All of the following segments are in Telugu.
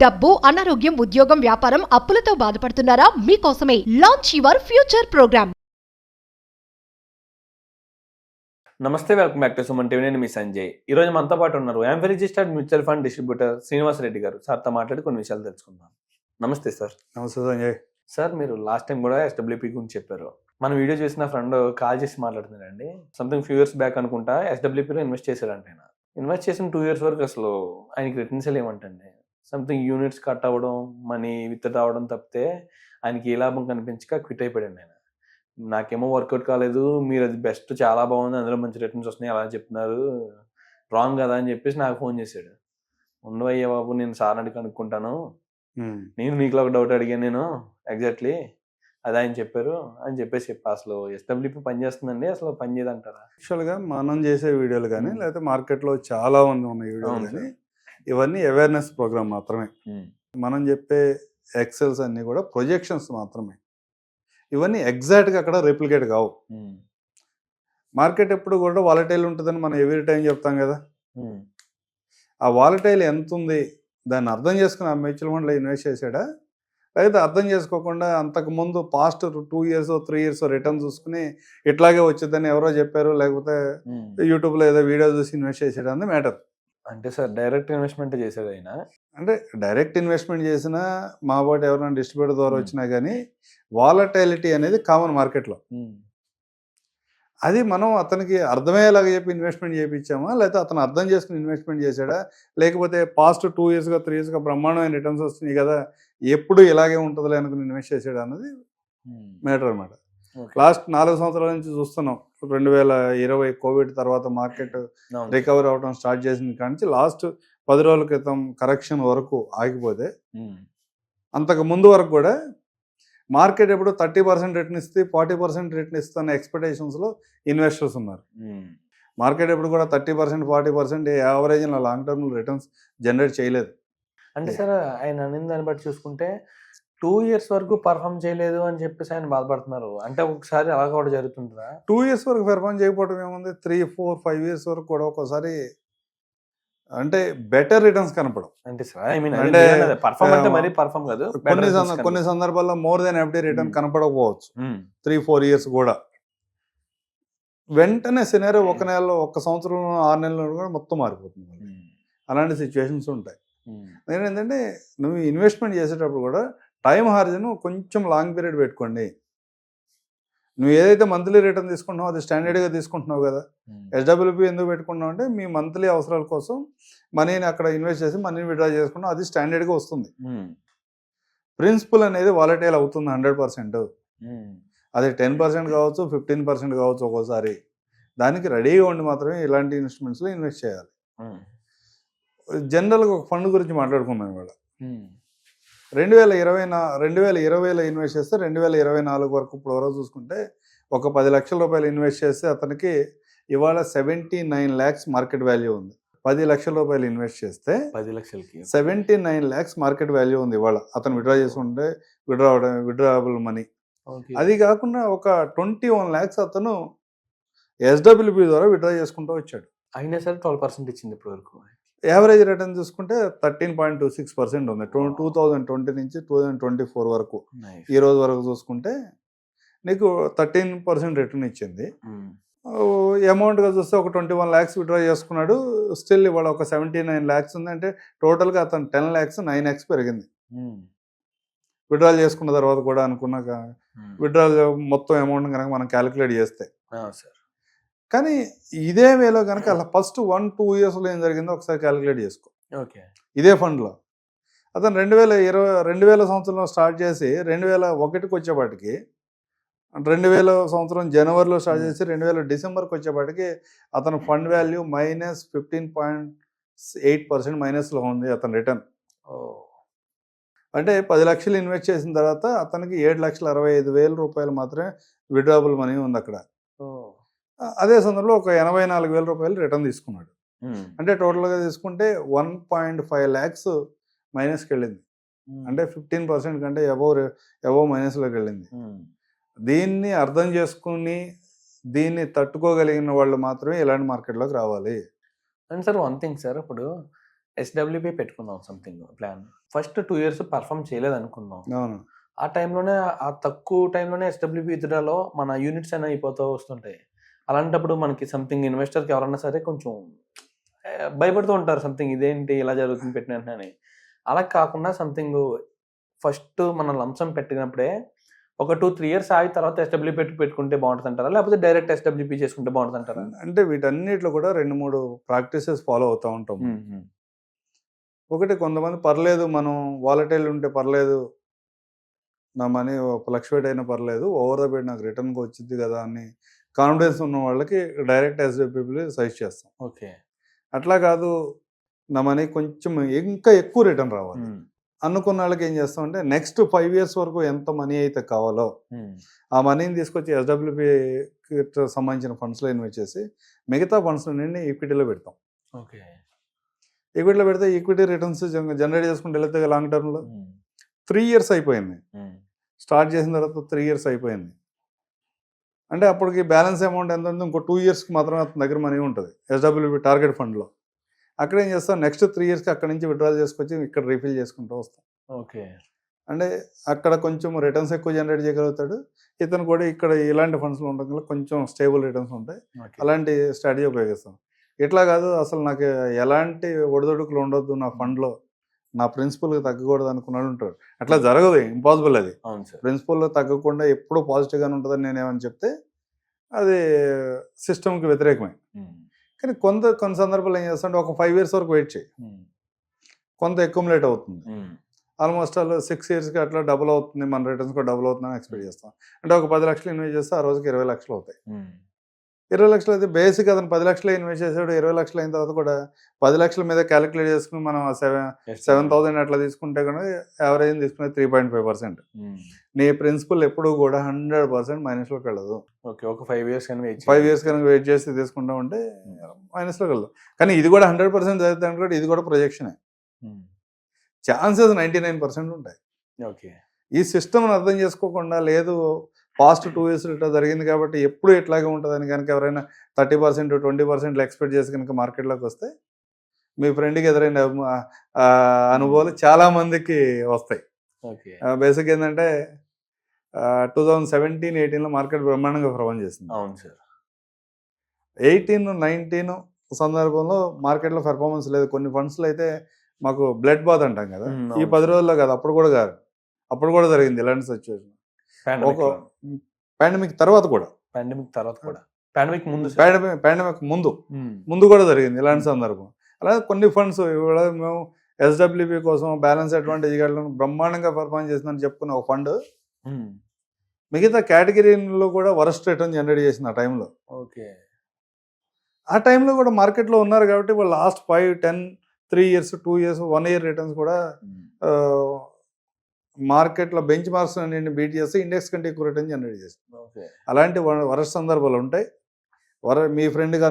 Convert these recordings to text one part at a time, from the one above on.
డబ్బు, అనారోగ్యం, ఉద్యోగం, వ్యాపారం, అప్పులతో బాధపడుతున్నారా? మీకోసమే లాంచ్ యువర్ ఫ్యూచర్ ప్రోగ్రామ్. నమస్తే, welcome back to Suman TV. నేను మీ సంజయ్. ఈ రోజు మనతో పాటు ఉన్నారు I'm registered mutual fund distributor Srinivas Reddy గారు. సార్తో మాట్లాడి కొన్ని విషయాలు తెలుసుకుందాం. నమస్తే సార్. నమస్తే సంజయ్. సార్, మీరు లాస్ట్ టైం కూడా ఎస్డబ్ల్యూపీ గురించి చెప్పారు. మన వీడియో చూసిన ఫ్రెండ్ కాల్ చేసి మాట్లాడుతున్నారండి. సంథింగ్ ఫ్యూ ఇయర్స్ బ్యాక్ అనుకుంటా ఎస్డబ్ల్యూపీలో ఇన్వెస్ట్ చేశారంట. ఆయన ఇన్వెస్ట్ చేసిన 2 years వరకు అసలు ఆయనకి రిటర్న్స్ ఏమంటండి, సంథింగ్ యూనిట్స్ కట్ అవ్వడం, మనీ విత్ రావడం తప్పితే ఆయనకి ఏ లాభం కనిపించక క్విట్ అయిపోయాడు ఆయన. నాకేమో వర్కౌట్ కాలేదు, మీరు అది బెస్ట్, చాలా బాగుంది, అందులో మంచి రిటర్న్స్ వస్తున్నాయి అలా చెప్తున్నారు, రాంగ్ కదా అని చెప్పేసి నాకు ఫోన్ చేశాడు. ఉండవయ్యా బాబు, నేను సార్ అడిగి కనుక్కుంటాను, నేను నీకులో ఒక డౌట్ అడిగాను, నేను ఎగ్జాక్ట్లీ అది ఆయన చెప్పారు అని చెప్పేసి అసలు ఎస్డబ్ల్యూపీ పని చేస్తుందండి, అసలు పని చేయదంటారా? యాక్చువల్గా మనం చేసే వీడియోలు కానీ లేకపోతే మార్కెట్లో చాలా మంది ఉన్న వీడియోలు కానీ ఇవన్నీ అవేర్నెస్ ప్రోగ్రామ్ మాత్రమే. మనం చెప్పే ఎక్సెల్స్ అన్నీ కూడా ప్రొజెక్షన్స్ మాత్రమే. ఇవన్నీ ఎగ్జాక్ట్గా అక్కడ రిప్లికేట్ కావు. మార్కెట్ ఎప్పుడు కూడా వాలటైల్ ఉంటుందని మనం ఎవ్రీ టైం చెప్తాం కదా. ఆ వాలటైల్ ఎంత ఉంది దాన్ని అర్థం చేసుకుని ఆ మ్యూచువల్ ఫండ్లో ఇన్వెస్ట్ చేసాడా, లేకపోతే అర్థం చేసుకోకుండా అంతకుముందు పాస్ట్ 2 years 3 years రిటర్న్ చూసుకుని ఇట్లాగే వచ్చిందని ఎవరో చెప్పారు, లేకపోతే యూట్యూబ్లో ఏదో వీడియో చూసి ఇన్వెస్ట్ చేసాడు అన్నది మ్యాటర్. అంటే సార్ డైరెక్ట్ ఇన్వెస్ట్మెంట్ చేశాడు ఆయన. అంటే డైరెక్ట్ ఇన్వెస్ట్మెంట్ చేసినా మా పాటు ఎవరైనా డిస్ట్రిబ్యూటర్ ద్వారా వచ్చినా కానీ వాలటైలిటీ అనేది కామన్ మార్కెట్లో. అది మనం అతనికి అర్థమయ్యేలాగా చెప్పి ఇన్వెస్ట్మెంట్ చేయించామా, లేకపోతే అతను అర్థం చేసుకుని ఇన్వెస్ట్మెంట్ చేశాడా, లేకపోతే పాస్ట్ 2 years 3 years బ్రహ్మాండమైన రిటర్న్స్ వస్తున్నాయి కదా, ఎప్పుడు ఇలాగే ఉంటుందిలే అనుకుని ఇన్వెస్ట్ చేశాడు అన్నది మ్యాటర్ అనమాట. లాస్ట్ 4 సంవత్సరాల నుంచి చూస్తున్నాం. 2020 కోవిడ్ తర్వాత మార్కెట్ రికవర్ అవడం స్టార్ట్ చేసిన కానీ లాస్ట్ 10 రోజుల క్రితం కరెక్షన్ వరకు ఆగిపోతే, అంతకు ముందు వరకు కూడా మార్కెట్ ఎప్పుడు 30% రిటర్న్ ఇస్తే 40% రిటర్న్ ఇస్తున్న ఎక్స్పెక్టేషన్స్లో ఇన్వెస్టర్స్ ఉన్నారు. మార్కెట్ ఎప్పుడు కూడా 30% 40% average long term returns generate చేయలేదు. అంటే సార్ ఆయన అనిన దాన్ని బట్టి చూసుకుంటే 2 years వరకు పర్ఫామ్ చేయలేదు అని చెప్పేసి ఆయన బాధపడుతున్నారు. అంటే ఒకసారి అలా కూడా జరుగుతుంటుందా? 2 years వరకు పెర్ఫామ్ చేయకపోవడం ఏముంది, 3, 4, 5 years వరకు కూడా ఒక్కోసారి అంటే బెటర్ రిటర్న్స్ కనపడం. అంటే పర్ఫామ్ అంటే మరీ పర్ఫామ్ కాదు, కొన్ని సందర్భాల్లో మోర్ దెన్ ఎఫ్డి రిటర్న్ కనపడకపోవచ్చు. 3-4 years కూడా వెంటనే సినారియో 1 నెలలో 1 సంవత్సరం 6 నెలలు కూడా మొత్తం మారిపోతుంది. అలాంటి సిచ్యువేషన్స్ ఉంటాయి. ఏంటంటే నువ్వు ఇన్వెస్ట్మెంట్ చేసేటప్పుడు కూడా టైం హారిజన్ కొంచెం లాంగ్ పీరియడ్ పెట్టుకోండి. నువ్వు ఏదైతే మంత్లీ రిటర్న్ తీసుకుంటున్నావు అది స్టాండర్డ్గా తీసుకుంటున్నావు కదా. ఎస్డబ్ల్యూపీ ఎందుకు పెట్టుకున్నావు అంటే మీ మంత్లీ అవసరాల కోసం మనీని అక్కడ ఇన్వెస్ట్ చేసి మనీని విత్డ్రా చేసుకున్నావు, అది స్టాండర్డ్గా వస్తుంది. ప్రిన్సిపల్ అనేది వాలటైల్ అవుతుంది 100%. అది 10% కావచ్చు, 15% కావచ్చు ఒక్కోసారి. దానికి రెడీగా ఉండి మాత్రమే ఇలాంటి ఇన్వెస్ట్మెంట్స్లో ఇన్వెస్ట్ చేయాలి. జనరల్గా ఒక ఫండ్ గురించి మాట్లాడుకున్నాం ఇవాళ. 2020లో ఇన్వెస్ట్ చేస్తే 2024 వరకు ఇప్పుడు వరకు చూసుకుంటే ఒక 10 లక్షల రూపాయలు ఇన్వెస్ట్ చేస్తే అతనికి ఇవాళ 79 lakhs మార్కెట్ వాల్యూ ఉంది. 10 లక్షల రూపాయలు ఇన్వెస్ట్ చేస్తే 10 లక్షలకి 79 lakhs మార్కెట్ వాల్యూ ఉంది ఇవాళ. అతను విత్డ్రా చేసుకుంటే విత్డ్రాబుల్ మనీ. అది కాకుండా ఒక 21 lakhs అతను ఎస్డబ్ల్యూపీ ద్వారా విత్డ్రా చేసుకుంటూ వచ్చాడు. అయినా సరే 12% ఇచ్చింది ఇప్పటి వరకు. యావరేజ్ రిటర్న్ చూసుకుంటే 13.26% ఉంది 2020 నుంచి 2024 వరకు. ఈ రోజు వరకు చూసుకుంటే నీకు 13% రిటర్న్ ఇచ్చింది. అమౌంట్గా చూస్తే ఒక 21 lakhs విత్డ్రా చేసుకున్నాడు. స్టిల్ ఇవాళ ఒక 79 lakhs ఉంది. అంటే టోటల్గా అతను 10 lakhs 9x పెరిగింది విత్డ్రాల్ చేసుకున్న తర్వాత కూడా. అనుకున్నాక విత్డ్రాల్ మొత్తం అమౌంట్ కనుక మనం క్యాలిక్యులేట్ చేస్తే. కానీ ఇదే వేలో కనుక అలా ఫస్ట్ 1-2 yearsలో ఏం జరిగిందో ఒకసారి క్యాలిక్యులేట్ చేసుకో. ఇదే ఫండ్లో అతను 2020 సంవత్సరంలో స్టార్ట్ చేసి 2001కి వచ్చేపాటికి, 2000 సంవత్సరం జనవరిలో స్టార్ట్ చేసి 2000 డిసెంబర్కి వచ్చేపాటికి అతను ఫండ్ వాల్యూ -15.8% మైనస్లో ఉంది అతని రిటర్న్. అంటే 10 లక్షలు ఇన్వెస్ట్ చేసిన తర్వాత అతనికి 7,65,000 రూపాయలు మాత్రమే విత్డ్రాబుల్ మనీ ఉంది అక్కడ. అదే సందర్భంలో ఒక 84,000 రూపాయలు రిటర్న్ తీసుకున్నాడు. అంటే టోటల్గా తీసుకుంటే 1.5 lakhs మైనస్కి వెళ్ళింది. అంటే 15% కంటే అబోవ్ మైనస్లోకి వెళ్ళింది. దీన్ని అర్థం చేసుకుని దీన్ని తట్టుకోగలిగిన వాళ్ళు మాత్రమే ఇలాంటి మార్కెట్లోకి రావాలి. And sir one thing sir, ఇప్పుడు ఎస్డబ్ల్యూపీ పెట్టుకుందాం something plan. First 2 years perform చేయలేదు అనుకుందాం. అవును. ఆ టైంలోనే ఆ తక్కువ టైంలోనే ఎస్డబ్ల్యూపీ విత్‌డ్రాలో మన యూనిట్స్ అనేవి అయిపోతూ వస్తుంటాయి. అలాంటప్పుడు మనకి సంథింగ్ ఇన్వెస్టర్‌కి ఎవరన్నా సరే కొంచెం భయపడుతూ ఉంటారు. సంథింగ్ ఇదేంటి ఇలా జరుగుతుంది పెట్టిన వెంటనే అని. అలా కాకుండా సంథింగ్ ఫస్ట్ మనం లంసమ్ పెట్టినప్పుడే ఒక 2, 3 ఇయర్స్ ఆగిన తర్వాత ఎస్డబ్ల్యూపీ పెట్టుకుంటే బాగుంటుందంటారా? లేకపోతే డైరెక్ట్ ఎస్డబ్ల్యూపీ చేసుకుంటే బాగుంటుందంటారా? అంటే వీటన్నిటిలో కూడా 2, 3 ప్రాక్టీసెస్ ఫాలో అవుతూ ఉంటాం. ఒకటి కొంతమంది పర్లేదు మనం వాలటైల్ ఉంటే పర్లేదు, నా మనీ ఫ్లక్చువేట్ అయినా పర్లేదు, ఓవర్ ద బెడ్ నాకు రిటర్న్కి వచ్చింది కదా అని కాన్ఫిడెన్స్ ఉన్న వాళ్ళకి డైరెక్ట్ ఎస్డబ్ల్యూపీ సజెస్ట్ చేస్తాం. ఓకే. అట్లా కాదు, నా మనీ కొంచెం ఇంకా ఎక్కువ రిటర్న్ రావాలి అనుకున్న వాళ్ళకి ఏం చేస్తామంటే నెక్స్ట్ 5 ఇయర్స్ వరకు ఎంత మనీ అయితే కావాలో ఆ మనీని తీసుకొచ్చి ఎస్డబ్ల్యూపీ సంబంధించిన ఫండ్స్లో ఇన్వెస్ట్ చేసి మిగతా ఫండ్స్ నుండి ఈక్విటీలో పెడతాం. ఓకే. ఈక్విటీలో పెడితే ఈక్విటీ రిటర్న్స్ జనరేట్ చేసుకుంటే వెళ్తే లాంగ్ టర్మ్లో 3 ఇయర్స్ అయిపోయింది. స్టార్ట్ చేసిన తర్వాత 3 ఇయర్స్ అయిపోయింది అంటే అప్పటికి బ్యాలెన్స్ అమౌంట్ ఎంత ఉంది, ఇంకో 2 ఇయర్స్కి మాత్రమే అతని దగ్గర మనీ ఉంటుంది ఎస్డబ్ల్యూపీ టార్గెట్ ఫండ్లో. అక్కడ ఏం చేస్తాం, నెక్స్ట్ 3 ఇయర్స్కి అక్కడ నుంచి విత్డ్రాల్ చేసుకొచ్చి ఇక్కడ రీఫిల్ చేసుకుంటూ వస్తాం. ఓకే. అంటే అక్కడ కొంచెం రిటర్న్స్ ఎక్కువ జనరేట్ చేయగలుగుతాడు. ఇతను కూడా ఇక్కడ ఇలాంటి ఫండ్స్లో ఉండడం వల్ల కొంచెం స్టేబుల్ రిటర్న్స్ ఉంటాయి. అలాంటి స్ట్రాటజీ ఉపయోగిస్తాం. ఇట్లా కాదు, అసలు నాకు ఎలాంటి ఒడిదొడుకులు ఉండొద్దు నా ఫండ్లో, నా ప్రిన్సిపల్కి తగ్గకూడదు అనుకున్నాడు ఉంటాడు. అట్లా జరగదు, ఇంపాసిబుల్. అది ప్రిన్సిపల్లో తగ్గకుండా ఎప్పుడూ పాజిటివ్గానే ఉంటుందని నేనేమని చెప్తే అది సిస్టమ్కి వ్యతిరేకమే. కానీ కొన్ని సందర్భాలు ఏం చేస్తాంటే ఒక 5 ఇయర్స్ వరకు వెయిట్ చేయి, కొంత అక్యుములేట్ అవుతుంది. ఆల్మోస్ట్ ఆల్ 6 ఇయర్స్కి అట్లా డబుల్ అవుతుంది, మన రిటర్న్స్ కూడా డబుల్ అవుతుందని ఎక్స్పెక్ట్ చేస్తాం. అంటే ఒక 10 లక్షలు ఇన్వెస్ట్ చేస్తే ఆ రోజుకి 20 లక్షలు అవుతాయి. 20 లక్షలు అయితే బేసిక్ అతను 10 లక్షలు ఇన్వెస్ట్ చేసాడు. 20 లక్షలు అయిన తర్వాత కూడా 10 లక్షల మీద క్యాలిక్యులేట్ చేసుకుని మనం 7,000 అట్లా తీసుకుంటే కూడా యావరేజ్ తీసుకునే 3.5%. నీ ప్రిన్సిపల్ ఎప్పుడు కూడా 100% మైనస్లోకి వెళ్ళదు. ఓకే. ఒక 5 ఇయర్స్ 5 ఇయర్స్ కనుక వెయిట్ చేసి తీసుకుంటా ఉంటే మైనస్లోకి వెళ్ళదు. కానీ ఇది కూడా 100% చదువుతాను కూడా ఇది కూడా ప్రొజెక్షనే. ఛాన్సెస్ 99% ఉంటాయి. ఓకే. ఈ సిస్టమ్ని అర్థం చేసుకోకుండా లేదు పాస్ట్ 2 ఇయర్స్ ఇట్లా జరిగింది కాబట్టి ఎప్పుడు ఇట్లాగే ఉంటుందని కనుక ఎవరైనా 30%, 20% ఎక్స్పెక్ట్ చేసి కనుక మార్కెట్లోకి వస్తే మీ ఫ్రెండ్కి ఎదురైన అనుభవాలు చాలా మందికి వస్తాయి. ఓకే. బేసిక్ ఏంటంటే 2017-18లో మార్కెట్ బ్రహ్మాండంగా పర్ఫార్మ్ చేసింది. అవును సార్. 18-19 సందర్భంలో మార్కెట్లో పెర్ఫార్మెన్స్ లేదు. కొన్ని ఫండ్స్లో అయితే మాకు బ్లడ్ బాత్ అంటాం కదా, ఈ 10 రోజుల్లో కాదు, అప్పుడు కూడా జరిగింది ఇలాంటి సిచ్యువేషన్. ఒక పాండమిక్ తర్వాత కూడా పాండమిక్ ముందు కూడా జరిగింది ఇలాంటి సందర్భం. అలాగే కొన్ని ఫండ్స్ ఇవాళ మేము ఎస్డబ్ల్యూపీ కోసం బ్యాలెన్స్ అడ్వాంటేజ్ గార్డులను బ్రహ్మాండంగా పర్ఫార్మ్ చేసిందని చెప్పుకున్న ఒక ఫండ్ మిగతా కేటగిరీలో కూడా వరస్ట్ రిటర్న్ జనరేట్ చేసింది ఆ టైంలో. ఓకే. ఆ టైంలో కూడా మార్కెట్లో ఉన్నారు కాబట్టి వాళ్ళు last 5, 10, 3 years, 2 years, 1 year returns కూడా మార్కెట్లో బెంచ్ మార్క్స్ అన్నింటిని బీట్ చేస్తే ఇండెక్స్ కంటే ఎక్కువ రిటర్న్ జనరేట్ చేస్తుంది. అలాంటి వరస్ట్ సందర్భాలు ఉంటాయి. మీ ఫ్రెండ్గా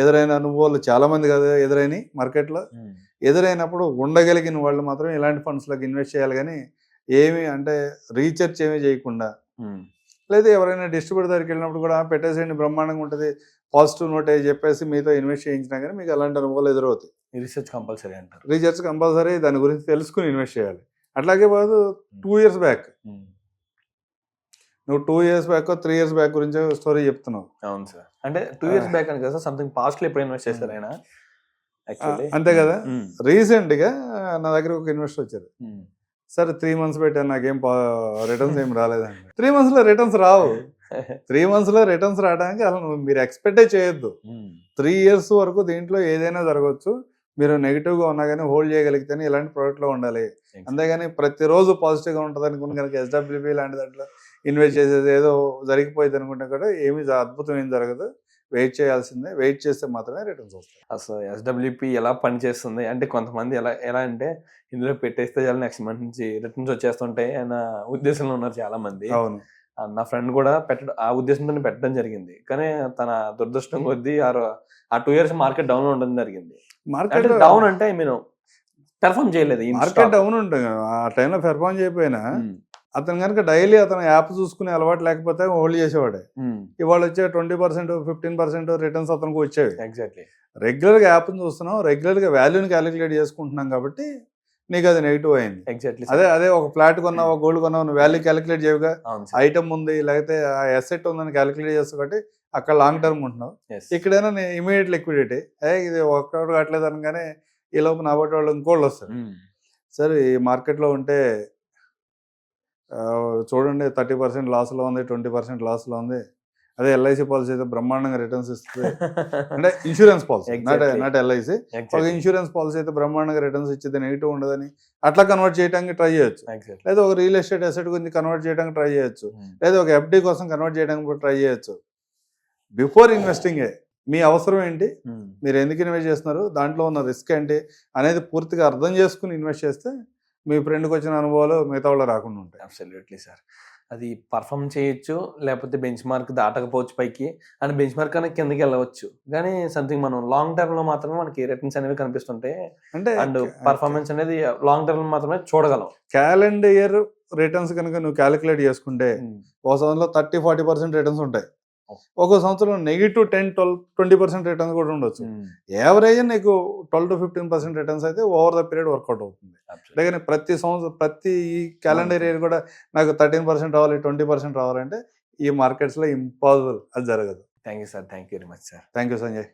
ఎదురైన అనుభవాలు చాలామంది కదా ఎదురైనాయి మార్కెట్లో. ఎదురైనప్పుడు ఉండగలిగిన వాళ్ళు మాత్రం ఇలాంటి ఫండ్స్లోకి ఇన్వెస్ట్ చేయాలి. కానీ ఏమి అంటే రీసెర్చ్ ఏమీ చేయకుండా, లేదా ఎవరైనా డిస్ట్రిబ్యూటర్ దగ్గరికి వెళ్ళినప్పుడు కూడా పెట్టేసేయండి బ్రహ్మాండంగా ఉంటుంది, పాజిటివ్ నోట్ అయ్యి చెప్పేసి మీతో ఇన్వెస్ట్ చేయించినా కానీ మీకు అలాంటి అనుభవాలు ఎదురవుతాయి. రీసెర్చ్ కంపల్సరీ అంటారు. రీసెర్చ్ కంపల్సరీ, దాని గురించి తెలుసుకుని ఇన్వెస్ట్ చేయాలి. అట్లాగే బాదు 2 ఇయర్స్ బ్యాక్ నువ్వు 2 ఇయర్స్ బ్యాక్ 3 ఇయర్స్ బ్యాక్ గురించి స్టోరీ చెప్తున్నావు. అవును సార్. అంటే 2 ఇయర్స్ బ్యాక్ అని కదా, సంథింగ్ పాస్ట్ లో ఎప్పుడు ఇన్వెస్ట్ చేశారు ఆయన? అంతే కదా. రీసెంట్ గా నా దగ్గర ఒక ఇన్వెస్టర్ వచ్చారు. సరే 3 మంత్స్ పెట్టాను, నాకేం రిటర్న్స్ ఏం రాలేదండి. 3 months లో రిటర్న్స్ రావు. 3 months లో రిటర్న్స్ రావడానికి అసలు మీరు ఎక్స్పెక్టే చేయొద్దు. 3 ఇయర్స్ వరకు దీంట్లో ఏదైనా జరగవచ్చు. మీరు నెగిటివ్గా ఉన్నా కానీ హోల్డ్ చేయగలిగితేనే ఇలాంటి ప్రోడక్ట్లో ఉండాలి. అంతేగాని ప్రతిరోజు పాజిటివ్గా ఉంటుంది అనుకుని కనుక ఎస్డబ్ల్యూపీ లాంటి దాంట్లో ఇన్వెస్ట్ చేసేది ఏదో జరిగిపోయింది అనుకుంటే కూడా ఏమీ అద్భుతం ఏం జరగదు. వెయిట్ చేయాల్సిందే. వెయిట్ చేస్తే మాత్రమే రిటర్న్స్ వస్తాయి. అసలు ఎస్డబ్ల్యూపీ ఎలా పనిచేస్తుంది అంటే కొంతమంది ఎలా అంటే ఇందులో పెట్టేస్తే చాలా నెక్స్ట్ మంత్ నుంచి రిటర్న్స్ వచ్చేస్తుంటాయి అన్న ఉద్దేశంలో ఉన్నారు చాలా మంది. అవును. నా ఫ్రెండ్ కూడా ఆ ఉద్దేశంతో పెట్టడం జరిగింది. కానీ తన దురదృష్టం కొద్దీ ఆ 2 years మార్కెట్ డౌన్ ఉండడం జరిగింది. మార్కెట్ డౌన్ అంటే మీరు పెర్ఫార్మ్ చేయలేదు. మార్కెట్ డౌన్ ఉంటుంది. ఆ టైంలో పెర్ఫార్మ్ చేయకపోయినా అతను కనుక డైలీ అతను యాప్ చూసుకునే అలవాటు లేకపోతే హోల్డ్ చేసేవాడే. ఇవాళ వచ్చే 20%, 15% రిటర్న్స్ అతనికి వచ్చేవి. ఎగ్జాక్ట్లీ. రెగ్యులర్గా యాప్ని చూస్తున్నాం, రెగ్యులర్గా వాల్యూని క్యాలిక్యులేట్ చేసుకుంటున్నాం కాబట్టి నీకు అది నెగిటివ్ అయింది. ఎగ్జాక్ట్లీ. అదే ఒక ఫ్లాట్ కొన్నావు, గోల్డ్ కొన్నావు, నువ్వు వాల్యూ క్యాలిక్యులేట్ చేయవుగా. అవును సార్. ఐటమ్ ఉంది లేకపోతే ఆ ఎసెట్ ఉందని క్యాలిక్యులేట్ చేస్తావు కాబట్టి అక్కడ లాంగ్ టర్మ్ ఉంటున్నావు. Yes. ఇక్కడైనా ఇమీడియట్ లిక్విడిటీ, ఇది ఒక్కడు కావట్లేదు అనగానే ఈ లోపు నా బట్టి వాళ్ళు ఇంకోళ్ళు వస్తారు. సార్ ఈ మార్కెట్లో ఉంటే చూడండి 30% లాస్లో ఉంది, 20% లాస్లో ఉంది. అదే ఎల్ఐసి పాలసీ అయితే బ్రహ్మాండంగా రిటర్న్స్ ఇస్తుంది. అంటే ఇన్సూరెన్స్ పాలసీ, నాట్ ఎల్ఐసి. ఒక ఇన్సూరెన్స్ పాలసీ అయితే బ్రహ్మాండంగా రిటర్న్స్ ఇచ్చేది, నెగిటివ్ ఉండదని అట్లా కన్వర్ట్ చేయడానికి ట్రై చేయొచ్చు. లేదా ఒక రియల్ ఎస్టేట్ అసెట్ గురించి కన్వర్ట్ చేయడానికి ట్రై చేయొచ్చు. లేదా ఒక ఎఫ్డి కోసం కన్వర్ట్ చేయడానికి కూడా ట్రై చేయొచ్చు. బిఫోర్ ఇన్వెస్టింగ్ మీ అవసరం ఏంటి, మీరు ఎందుకు ఇన్వెస్ట్ చేస్తున్నారు, దాంట్లో ఉన్న రిస్క్ ఏంటి అనేది పూర్తిగా అర్థం చేసుకుని ఇన్వెస్ట్ చేస్తే మీ ఫ్రెండ్కి వచ్చిన అనుభవాలు మిగతా వాళ్ళు రాకుండా ఉంటాయి. Absolutely sir. అది పర్ఫామ్ చేయొచ్చు, లేకపోతే బెంచ్ మార్క్ దాటకపోవచ్చు పైకి, అండ్ బెంచ్ మార్క్ అనేది కిందకి వెళ్ళవచ్చు. కానీ సంథింగ్ మనం లాంగ్ టర్మ్ లో మాత్రమే మనకి రిటర్న్స్ అనేవి కనిపిస్తుంటాయి. అంటే అండ్ పర్ఫార్మెన్స్ అనేది లాంగ్ టర్మ్ లో మాత్రమే చూడగలం. క్యాలెండర్ ఇయర్ రిటర్న్స్ కనుక నువ్వు క్యాలిక్యులేట్ చేసుకుంటే ఒక సంవత్సరంలో 30-40% రిటర్న్స్ ఉంటాయి. ఒక సంవత్సరం నెగిటివ్ 10-20% రిటర్న్స్ కూడా ఉండొచ్చు. యావరేజ్ నీకు 12-15% రిటర్న్స్ అయితే ఓవర్ ద పీరియడ్ వర్కౌట్ అవుతుంది. అలాగే ప్రతి సంవత్సరం ప్రతి క్యాలెండర్ ఇయర్ కూడా నాకు 13% రావాలి, 20% రావాలంటే ఈ మార్కెట్స్లో ఇంపాసిబుల్, అది జరగదు. Thank you sir. Thank you very much sir. Thank you Sanjay.